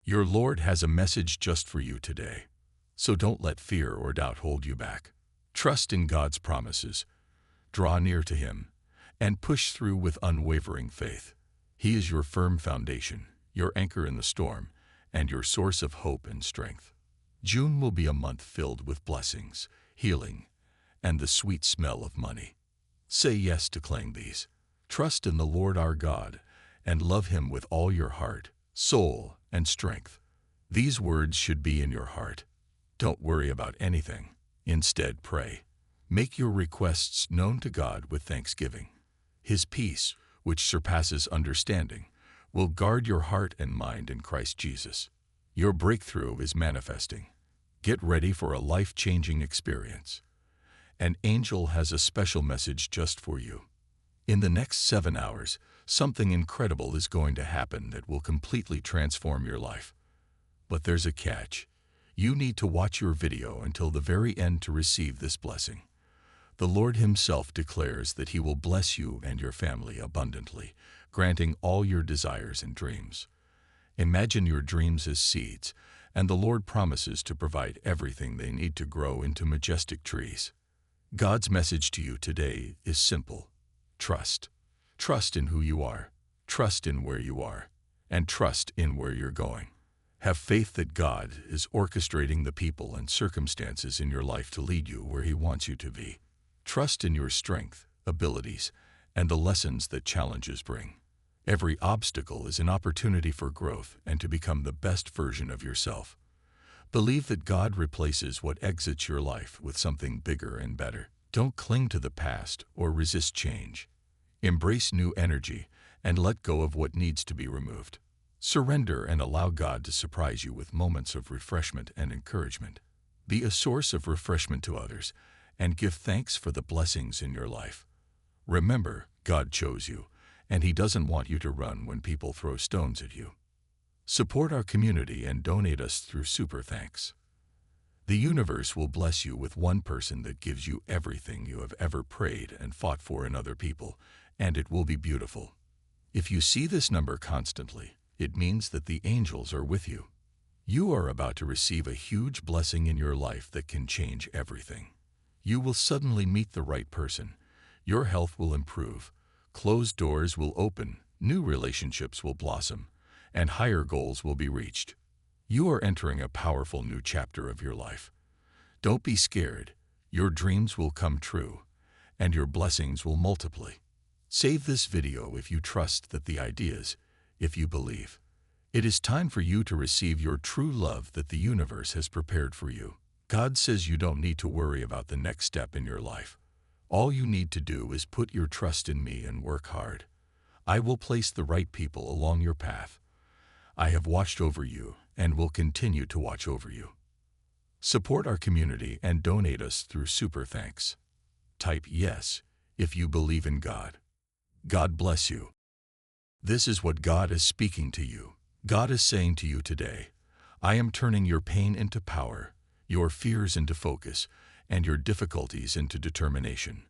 Your Lord has a message just for you today. So don't let fear or doubt hold you back. Trust in God's promises, draw near to Him, and push through with unwavering faith. He is your firm foundation, your anchor in the storm, and your source of hope and strength. June will be a month filled with blessings, healing, and the sweet smell of money. Say yes to claim these. Trust in the Lord our God, and love Him with all your heart, soul, and strength. These words should be in your heart. Don't worry about anything. Instead, pray. Make your requests known to God with thanksgiving. His peace, which surpasses understanding, will guard your heart and mind in Christ Jesus. Your breakthrough is manifesting. Get ready for a life-changing experience. An angel has a special message just for you. In the next 7 hours, something incredible is going to happen that will completely transform your life. But there's a catch. You need to watch your video until the very end to receive this blessing. The Lord Himself declares that He will bless you and your family abundantly, granting all your desires and dreams. Imagine your dreams as seeds, and the Lord promises to provide everything they need to grow into majestic trees. God's message to you today is simple. Trust. Trust in who you are, trust in where you are, and trust in where you're going. Have faith that God is orchestrating the people and circumstances in your life to lead you where He wants you to be. Trust in your strength, abilities, and the lessons that challenges bring. Every obstacle is an opportunity for growth and to become the best version of yourself. Believe that God replaces what exits your life with something bigger and better. Don't cling to the past or resist change. Embrace new energy and let go of what needs to be removed. Surrender and allow God to surprise you with moments of refreshment and encouragement. Be a source of refreshment to others and give thanks for the blessings in your life. Remember, God chose you, and He doesn't want you to run when people throw stones at you. Support our community and donate us through Super Thanks. The universe will bless you with one person that gives you everything you have ever prayed and fought for in other people, and it will be beautiful. If you see this number constantly, it means that the angels are with you. You are about to receive a huge blessing in your life that can change everything. You will suddenly meet the right person. Your health will improve. Closed doors will open. New relationships will blossom. And higher goals will be reached. You are entering a powerful new chapter of your life. Don't be scared. Your dreams will come true, and your blessings will multiply. Save this video if you trust that the ideas, if you believe. It is time for you to receive your true love that the universe has prepared for you. God says you don't need to worry about the next step in your life. All you need to do is put your trust in me and work hard. I will place the right people along your path. I have watched over you and will continue to watch over you. Support our community and donate us through Super Thanks. Type yes if you believe in God. God bless you. This is what God is speaking to you. God is saying to you today, I am turning your pain into power, your fears into focus, and your difficulties into determination.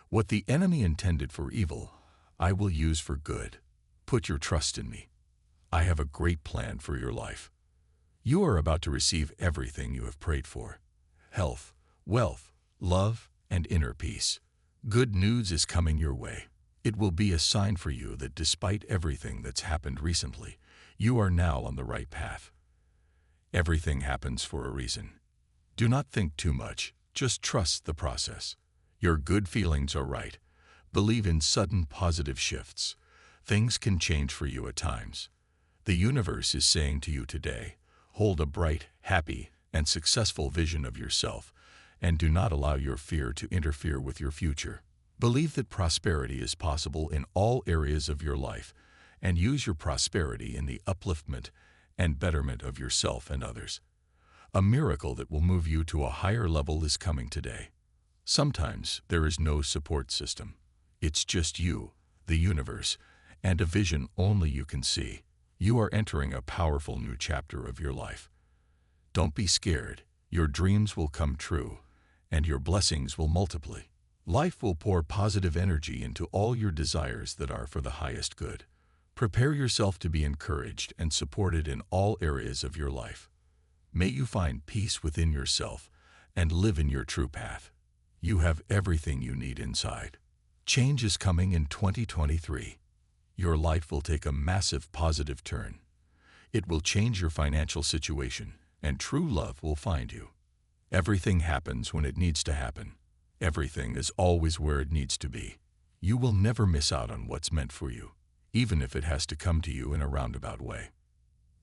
What the enemy intended for evil, I will use for good. Put your trust in me. I have a great plan for your life. You are about to receive everything you have prayed for. Health, wealth, love, and inner peace. Good news is coming your way. It will be a sign for you that despite everything that's happened recently, you are now on the right path. Everything happens for a reason. Do not think too much, just trust the process. Your good feelings are right. Believe in sudden positive shifts. Things can change for you at times. The universe is saying to you today, hold a bright, happy, and successful vision of yourself, and do not allow your fear to interfere with your future. Believe that prosperity is possible in all areas of your life, and use your prosperity in the upliftment and betterment of yourself and others. A miracle that will move you to a higher level is coming today. Sometimes there is no support system. It's just you, the universe, and a vision only you can see. You are entering a powerful new chapter of your life. Don't be scared. Your dreams will come true, and your blessings will multiply. Life will pour positive energy into all your desires that are for the highest good. Prepare yourself to be encouraged and supported in all areas of your life. May you find peace within yourself and live in your true path. You have everything you need inside. Change is coming in 2023. Your life will take a massive positive turn. It will change your financial situation, and true love will find you. Everything happens when it needs to happen. Everything is always where it needs to be. You will never miss out on what's meant for you, even if it has to come to you in a roundabout way.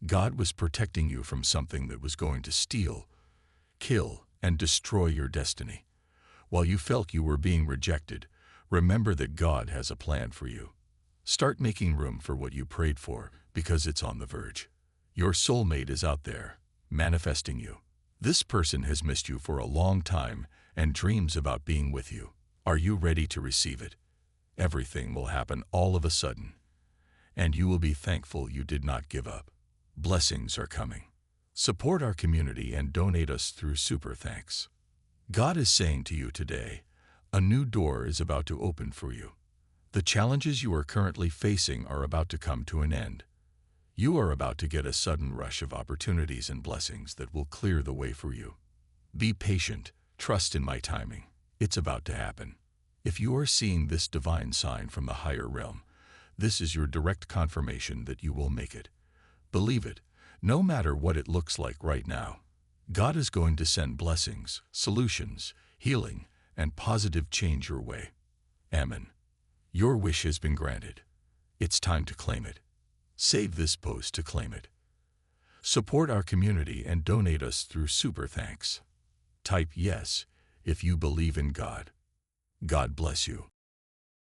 God was protecting you from something that was going to steal, kill, and destroy your destiny. While you felt you were being rejected, remember that God has a plan for you. Start making room for what you prayed for, because it's on the verge. Your soulmate is out there, manifesting you. This person has missed you for a long time and dreams about being with you. Are you ready to receive it? Everything will happen all of a sudden, and you will be thankful you did not give up. Blessings are coming. Support our community and donate us through Super Thanks. God is saying to you today, a new door is about to open for you. The challenges you are currently facing are about to come to an end. You are about to get a sudden rush of opportunities and blessings that will clear the way for you. Be patient, trust in my timing. It's about to happen. If you are seeing this divine sign from the higher realm, this is your direct confirmation that you will make it. Believe it, no matter what it looks like right now. God is going to send blessings, solutions, healing, and positive change your way. Amen. Your wish has been granted. It's time to claim it. Save this post to claim it. Support our community and donate us through Super Thanks. Type yes if you believe in God. God bless you.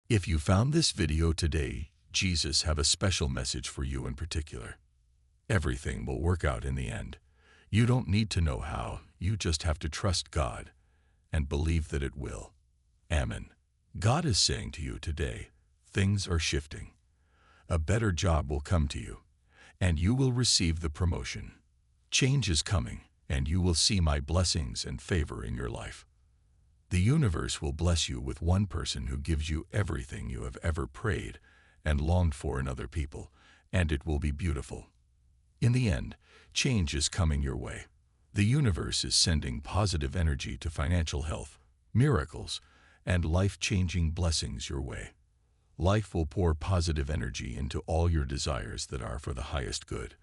If you found this video today, Jesus have a special message for you in particular. Everything will work out in the end. You don't need to know how, you just have to trust God and believe that it will. Amen. God is saying to you today, things are shifting. A better job will come to you, and you will receive the promotion. Change is coming, and you will see my blessings and favor in your life. The universe will bless you with one person who gives you everything you have ever prayed and longed for in other people, and it will be beautiful. In the end, change is coming your way. The universe is sending positive energy to financial health, miracles, and life-changing blessings your way. Life will pour positive energy into all your desires that are for the highest good.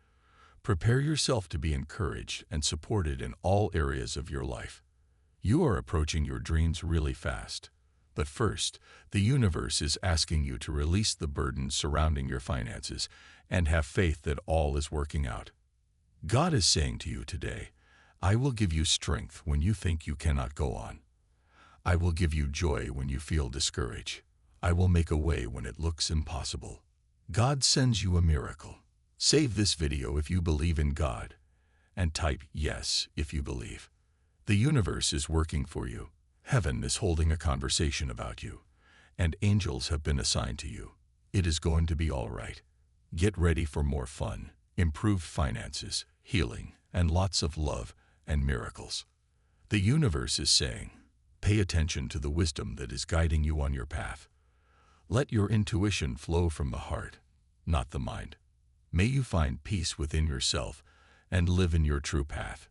Prepare yourself to be encouraged and supported in all areas of your life. You are approaching your dreams really fast. But first, the universe is asking you to release the burdens surrounding your finances and have faith that all is working out. God is saying to you today, I will give you strength when you think you cannot go on. I will give you joy when you feel discouraged. I will make a way when it looks impossible. God sends you a miracle. Save this video if you believe in God, and type yes if you believe. The universe is working for you. Heaven is holding a conversation about you, and angels have been assigned to you. It is going to be all right. Get ready for more fun, improved finances, healing, and lots of love and miracles. The universe is saying, pay attention to the wisdom that is guiding you on your path. Let your intuition flow from the heart, not the mind. May you find peace within yourself and live in your true path.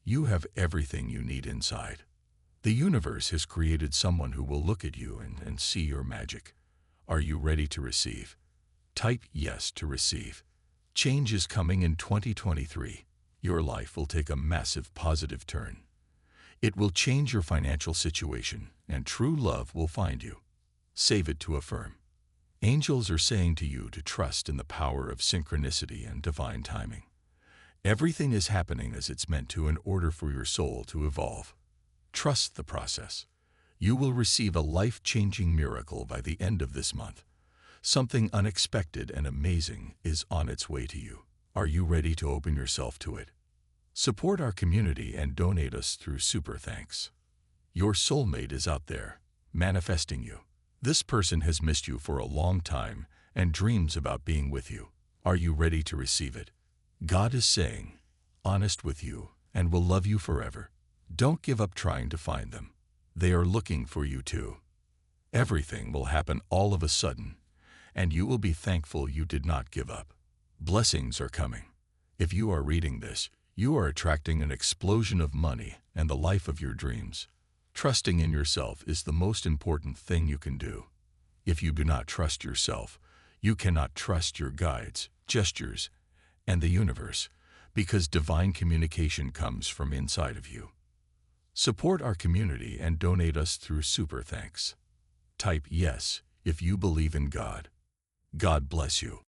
You have everything you need inside. The universe has created someone who will look at you and see your magic. Are you ready to receive? Type yes to receive. Change is coming in 2023. Your life will take a massive positive turn. It will change your financial situation, and true love will find you. Save it to affirm. Angels are saying to you to trust in the power of synchronicity and divine timing. Everything is happening as it's meant to in order for your soul to evolve. Trust the process. You will receive a life-changing miracle by the end of this month. Something unexpected and amazing is on its way to you. Are you ready to open yourself to it? Support our community and donate us through Super Thanks. Your soulmate is out there, manifesting you. This person has missed you for a long time and dreams about being with you. Are you ready to receive it? God is saying, honest with you, and will love you forever. Don't give up trying to find them. They are looking for you too. Everything will happen all of a sudden, and you will be thankful you did not give up. Blessings are coming. If you are reading this, you are attracting an explosion of money and the life of your dreams. Trusting in yourself is the most important thing you can do. If you do not trust yourself, you cannot trust your guides, gestures, and the universe, because divine communication comes from inside of you. Support our community and donate us through Super Thanks. Type yes if you believe in God. God bless you.